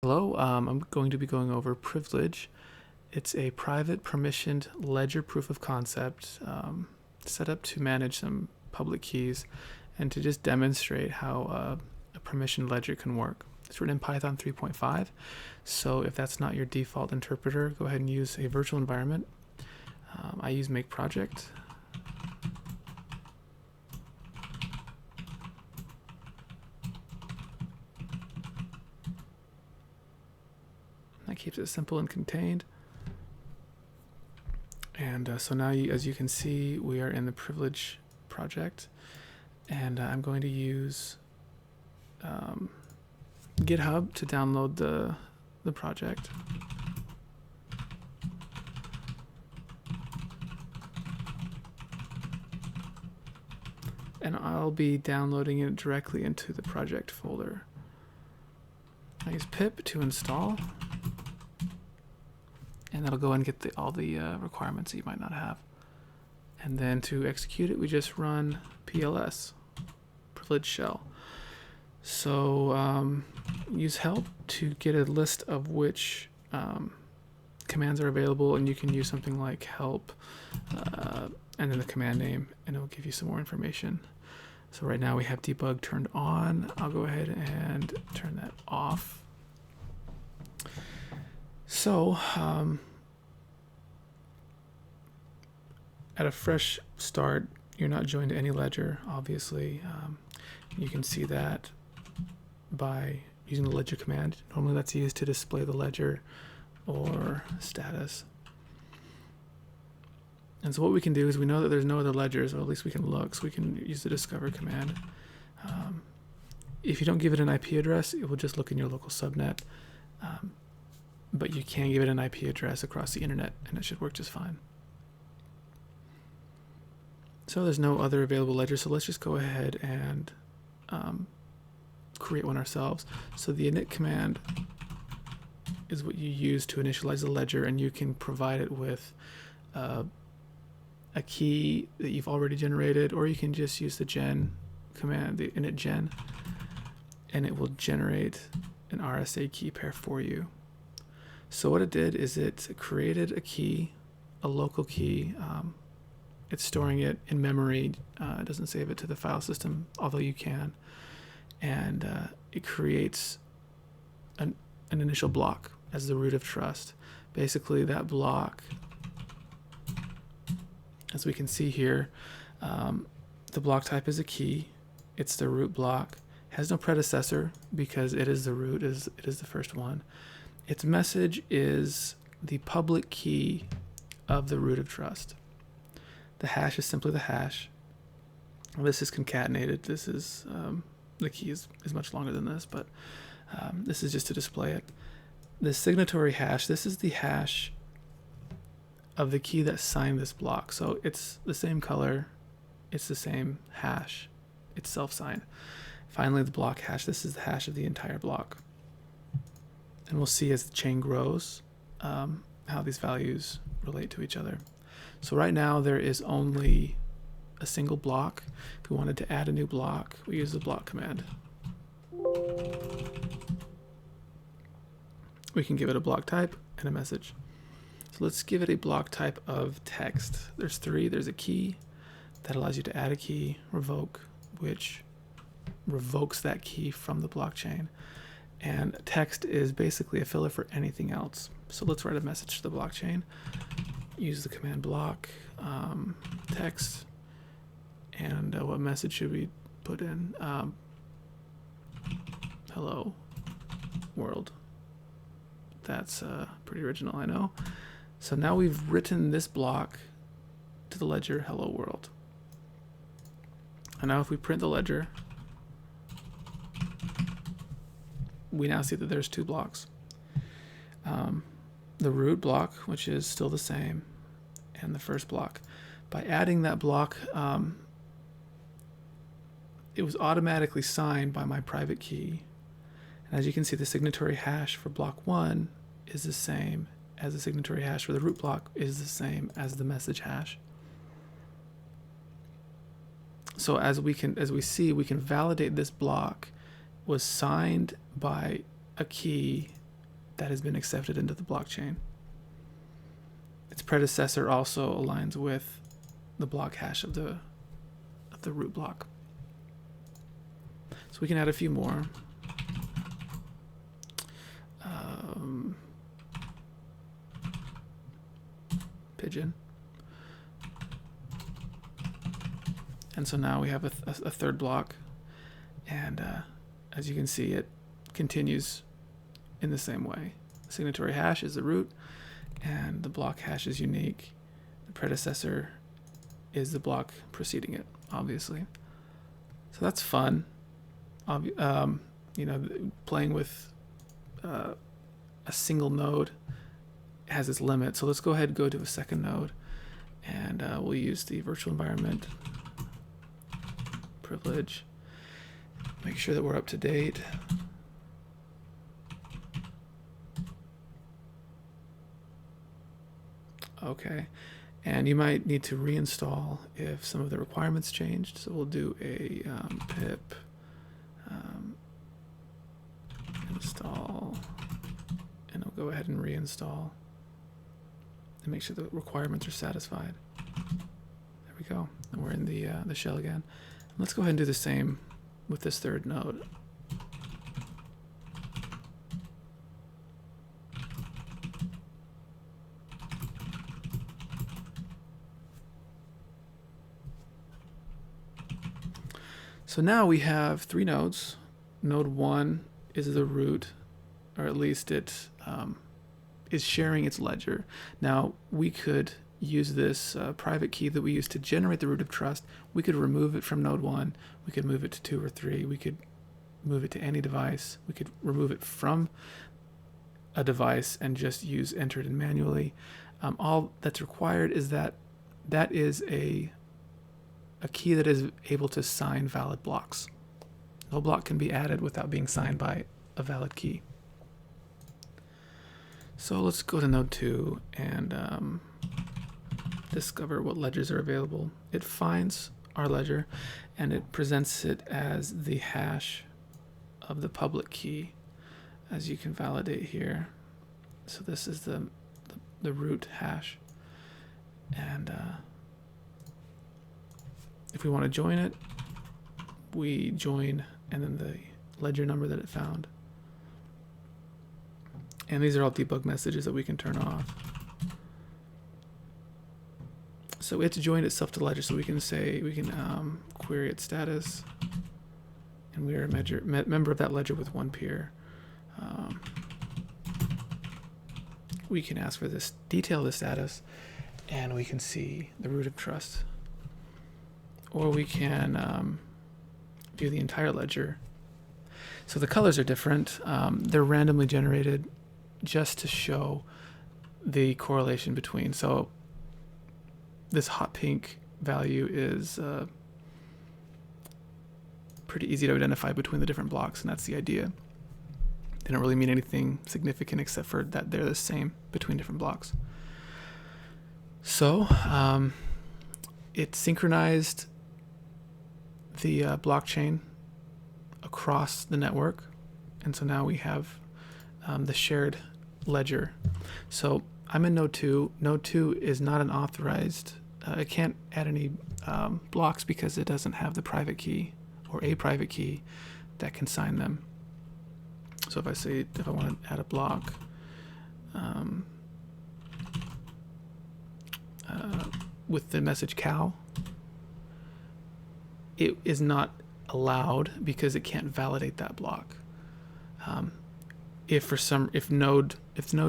Hello, I'm going to be going over Privledge. It's a private permissioned ledger proof of concept set up to manage some public keys and to just demonstrate how a permissioned ledger can work. It's written in Python 3.5, so if that's not your default interpreter, go ahead and use a virtual environment. I use make project. That keeps it simple and contained. And so now, as you can see, we are in the Privledge project, and I'm going to use GitHub to download the project. And I'll be downloading it directly into the project folder. I use pip to install, and that'll go and get all the requirements that you might not have. And then to execute it, we just run pls, Privledge shell. So use help to get a list of which commands are available, and you can use something like help and then the command name, and it will give you some more information. So right now we have debug turned on. I'll go ahead and turn that off. So at a fresh start, you're not joined to any ledger, obviously. You can see that by using the ledger command. Normally that's used to display the ledger or status. And so what we can do is we know that there's no other ledgers, or at least we can look, so we can use the discover command. If you don't give it an IP address, it will just look in your local subnet. But you can give it an IP address across the internet, and it should work just fine. So there's no other available ledger, so let's just go ahead and create one ourselves. So the init command is what you use to initialize the ledger, and you can provide it with a key that you've already generated, or you can just use the gen command, the init gen, and it will generate an RSA key pair for you. So what it did is it created a key, a local key. It's storing it in memory. It doesn't save it to the file system, although you can. And it creates an initial block as the root of trust. Basically, that block, as we can see here, the block type is a key. It's the root block. Has no predecessor because it is the root, it is the first one. Its message is the public key of the root of trust. The hash is simply the hash. This is concatenated. This is the key is much longer than this, but this is just to display it. The signatory hash, this is the hash of the key that signed this block. So it's the same color, it's the same hash, it's self-signed. Finally, the block hash, this is the hash of the entire block. And we'll see as the chain grows how these values relate to each other. So right now there is only a single block. If we wanted to add a new block, we use the block command. We can give it a block type and a message. So let's give it a block type of text. There's three. There's a key that allows you to add a key, revoke, which revokes that key from the blockchain. And text is basically a filler for anything else. So let's write a message to the blockchain. Use the command block, text, and what message should we put in? Hello world. That's pretty original, I know. So now we've written this block to the ledger hello world. And now if we print the ledger, we now see that there's two blocks. The root block, which is still the same, and the first block. By adding that block, it was automatically signed by my private key. And as you can see, the signatory hash for block 1 is the same as the signatory hash for the root block is the same as the message hash. So as we see, we can validate this block was signed by a key that has been accepted into the blockchain. Its predecessor also aligns with the block hash of the root block. So we can add a few more. Pigeon. And so now we have a third block, and as you can see, it continues in the same way. The signatory hash is the root, and the block hash is unique. The predecessor is the block preceding it, obviously. So that's fun. You know, playing with a single node has its limit. So let's go ahead and go to a second node, and we'll use the virtual environment privilege. Make sure that we're up to date. Okay, and you might need to reinstall if some of the requirements changed. So we'll do a pip install, and I'll go ahead and reinstall and make sure the requirements are satisfied. There we go, and we're in the shell again. Let's go ahead and do the same with this third node. So now we have 3 nodes. Node 1 is the root, or at least it is sharing its ledger. Now we could use this private key that we use to generate the root of trust. We could remove it from node 1. We could move it to 2 or 3. We could move it to any device. We could remove it from a device and just use enter it in manually. All that's required is that is a key that is able to sign valid blocks. No block can be added without being signed by a valid key. So let's go to node 2 and discover what ledgers are available. It finds our ledger and it presents it as the hash of the public key, as you can validate here. So this is the root hash, and if we want to join it, we join and then the ledger number that it found. And these are all debug messages that we can turn off. So it's joined itself to ledger, so we can say, we can query its status, and we are a member of that ledger with 1 peer. We can ask for this, detail the status, and we can see the root of trust. Or we can view the entire ledger. So the colors are different. They're randomly generated just to show the correlation between. So this hot pink value is pretty easy to identify between the different blocks, and that's the idea. They don't really mean anything significant except for that they're the same between different blocks. So it synchronized the blockchain across the network, and so now we have the shared ledger. So I'm in node 2. Node 2 is not an authorized. It can't add any blocks because it doesn't have the private key or a private key that can sign them. So if I want to add a block, with the message cow, it is not allowed because it can't validate that block. If node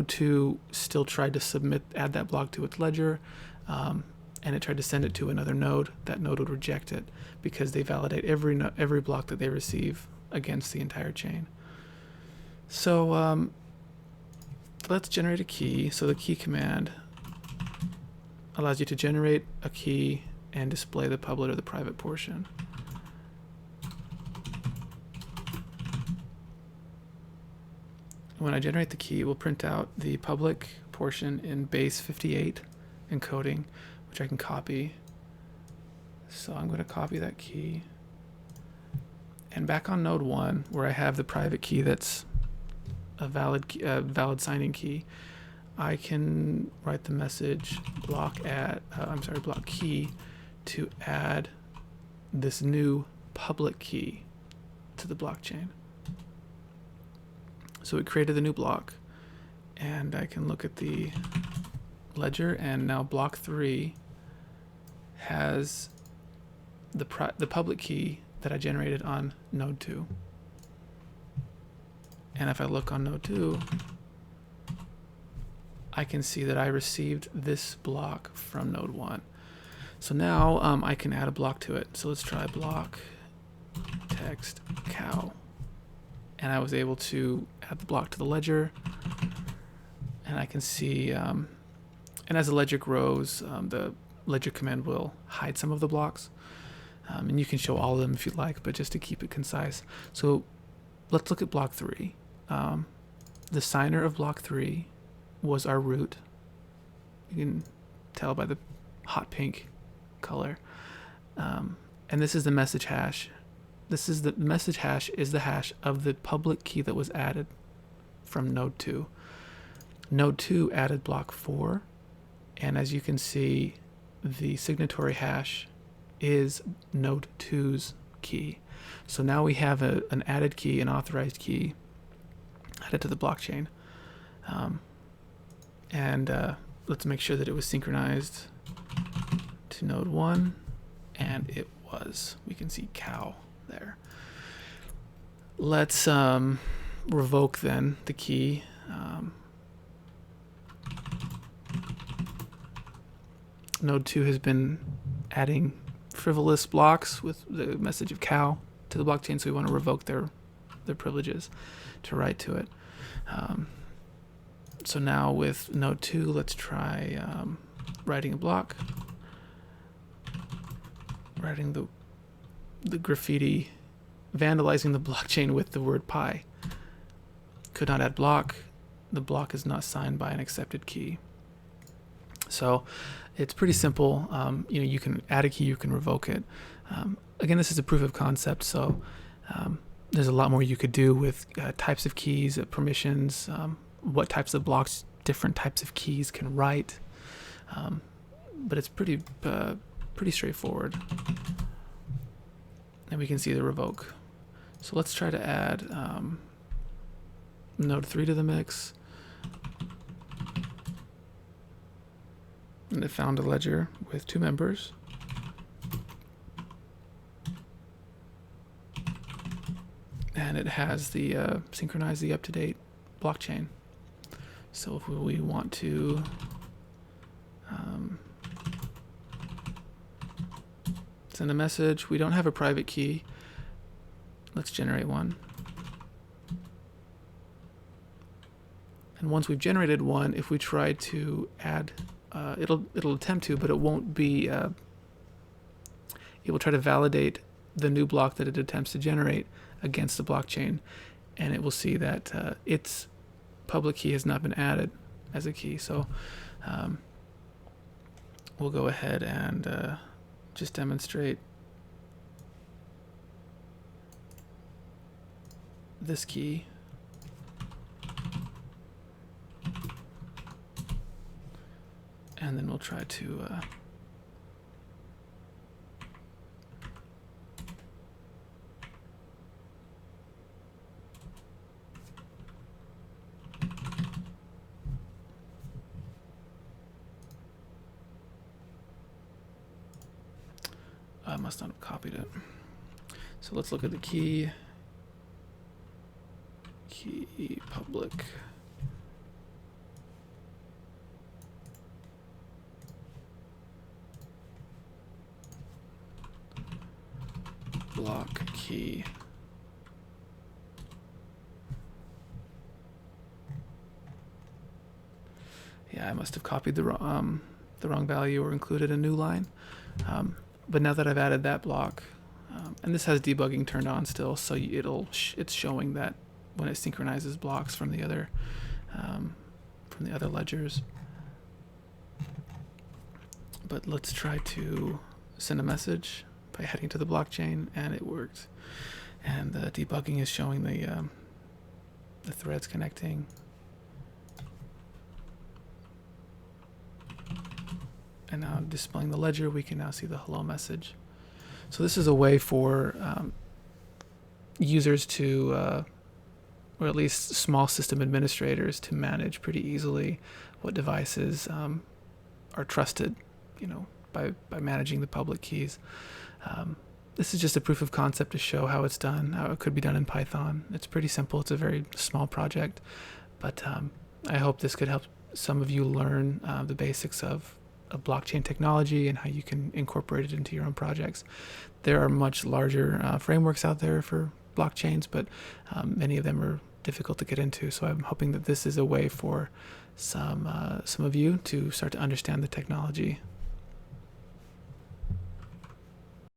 2 still tried to add that block to its ledger, and it tried to send it to another node, that node would reject it because they validate every block that they receive against the entire chain. So let's generate a key. So the key command allows you to generate a key and display the public or the private portion. When I generate the key, it will print out the public portion in base 58 encoding, which I can copy. So I'm going to copy that key. And back on node 1, where I have the private key that's valid signing key, I can write the message block key to add this new public key to the blockchain. So it created the new block, and I can look at the ledger, and now block 3 has the public key that I generated on node 2. And if I look on node 2, I can see that I received this block from node 1. So now I can add a block to it. So let's try block text cow. And I was able to add the block to the ledger. And I can see, and as the ledger grows, the ledger command will hide some of the blocks. And you can show all of them if you'd like, but just to keep it concise. So let's look at block 3. The signer of block 3 was our root. You can tell by the hot pink color. And this is the message hash. The message hash is the hash of the public key that was added from node 2. Node 2 added block 4, and as you can see, the signatory hash is node 2's key. So now we have an added key, an authorized key added to the blockchain. Let's make sure that it was synchronized to node 1, and it was. We can see cow there. Let's revoke then the key. Node 2 has been adding frivolous blocks with the message of cow to the blockchain, so we want to revoke their privileges to write to it. So now with node 2, let's try writing a block, writing the graffiti, vandalizing the blockchain with the word pi. Could not add block. The block is not signed by an accepted key. So it's pretty simple. You can add a key, you can revoke it. Again, this is a proof of concept, so there's a lot more you could do with types of keys, permissions, what types of blocks different types of keys can write. But it's pretty straightforward. And we can see the revoke. So let's try to add node 3 to the mix. And it found a ledger with 2 members. And it has the synchronize the up-to-date blockchain. So if we want to send a message, we don't have a private key. Let's generate one. And once we've generated one, if we try to add, it'll attempt to, but it won't be. It will try to validate the new block that it attempts to generate against the blockchain, and it will see that its public key has not been added as a key. So we'll go ahead and just demonstrate this key. And then we'll try to I must not have copied it. So let's look at the key public. Block key. Yeah, I must have copied the wrong value or included a new line. But now that I've added that block, and this has debugging turned on still, so it's showing that when it synchronizes blocks from the other ledgers. But let's try to send a message by heading to the blockchain, and it worked. And the debugging is showing the the threads connecting. And now displaying the ledger, we can now see the hello message. So this is a way for users to, or at least small system administrators, to manage pretty easily what devices are trusted, by managing the public keys. This is just a proof of concept to show how it's done, how it could be done in Python. It's pretty simple. It's a very small project, but I hope this could help some of you learn the basics of blockchain technology and how you can incorporate it into your own projects. There are much larger frameworks out there for blockchains, but many of them are difficult to get into. So I'm hoping that this is a way for some of you to start to understand the technology